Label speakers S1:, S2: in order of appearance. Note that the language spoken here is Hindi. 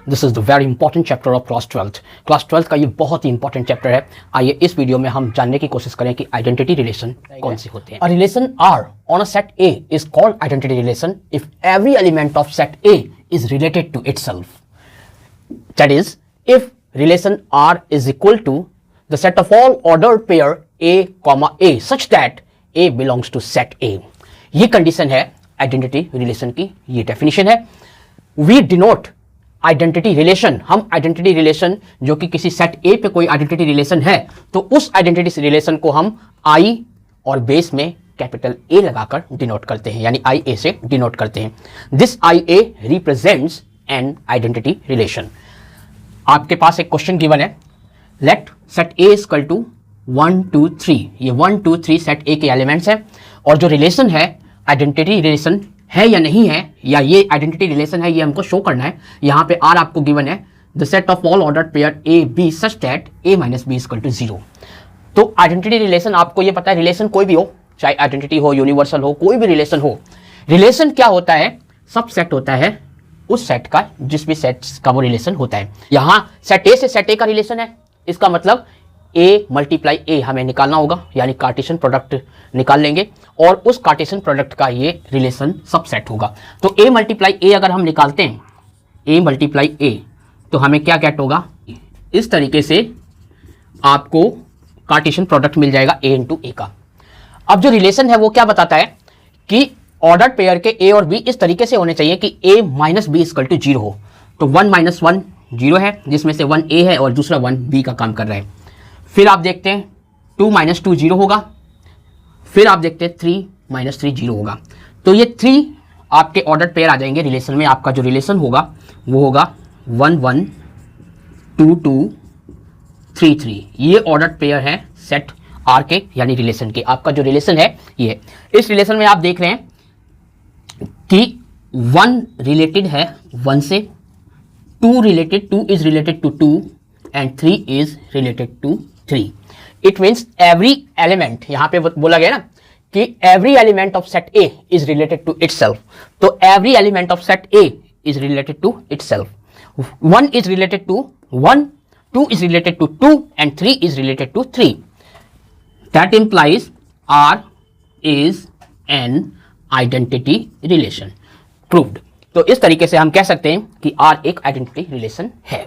S1: This is the very important chapter of class 12th। Class 12th का ये बहुत ही इंपॉर्टेंट चैप्टर है। आइए इस वीडियो में हम जानने की कोशिश करें कि आइडेंटिटी रिलेशन कौन से होते हैं। A relation R on a set A is called identity relation if every element of set A is related to itself. That is if relation R is equal to the set of all ordered pair a comma a such that a belongs to set A. ये कंडीशन है आइडेंटिटी रिलेशन की, ये डेफिनेशन है। वी डिनोट आइडेंटिटी रिलेशन, हम आइडेंटिटी रिलेशन जो कि किसी सेट ए पे कोई आइडेंटिटी रिलेशन है तो उस आइडेंटिटी रिलेशन को हम आई और बेस में कैपिटल ए लगाकर डिनोट करते हैं, यानी आई ए से डिनोट करते हैं। This I A represents an identity relation. आपके पास एक क्वेश्चन गिवन है, let set A is equal to 1 2 3। ये 1 2 3 सेट ए के एलिमेंट्स हैं और जो रिलेशन है आइडेंटिटी रिलेशन है या नहीं है, या ये आइडेंटिटी रिलेशन है, ये हमको शो करना है। यहाँ पे आर आपको गिवन है, the set of all ordered pair a b such that a minus b equal to 0। तो आइडेंटिटी रिलेशन आपको ये पता है, रिलेशन कोई भी हो, चाहे आइडेंटिटी हो, यूनिवर्सल हो, कोई भी रिलेशन हो। रिलेशन क्या होता है? सब सेट होता है उस सेट का जिस भी सेट का वो रिलेशन होता है। यहाँ सेट ए से सेट ए का रिलेशन है, इसका मतलब ए मल्टीप्लाई ए हमें निकालना होगा, यानी कार्टेशियन प्रोडक्ट निकाल लेंगे और उस कार्टेशियन प्रोडक्ट का ये रिलेशन सबसेट होगा। तो ए मल्टीप्लाई ए अगर हम निकालते हैं, ए मल्टीप्लाई ए, तो हमें क्या गेट होगा? इस तरीके से आपको कार्टेशियन प्रोडक्ट मिल जाएगा ए इंटू ए का। अब जो रिलेशन है वो क्या बताता है कि ऑर्डर्ड पेयर के ए और बी इस तरीके से होने चाहिए कि ए माइनस बी इक्वल टू 0 हो। तो 1 माइनस 1 0 है, जिसमें से 1 ए है और दूसरा 1 बी का काम कर रहा है। फिर आप देखते हैं 2 माइनस 2 0 होगा, फिर आप देखते हैं 3 माइनस 3 0 होगा। तो ये 3 आपके ऑर्डर्ड पेयर आ जाएंगे रिलेशन में। आपका जो रिलेशन होगा वो होगा 1 1 2 2 3 3। ये ऑर्डर्ड पेयर है सेट आर के, यानी रिलेशन के। आपका जो रिलेशन है ये, इस रिलेशन में आप देख रहे हैं कि 1 रिलेटेड है 1 से, 2 is related to 2 and 3 is related to 3। It means every element, यहां पे बोला गया ना कि every element of set A is related to itself. तो every element of set A is related to itself. 1 is related to 1, 2 is related to 2 and 3 is related to 3। That implies R is an identity relation. Proved. तो इस तरीके से हम कह सकते हैं कि आर एक आइडेंटिटी रिलेशन है।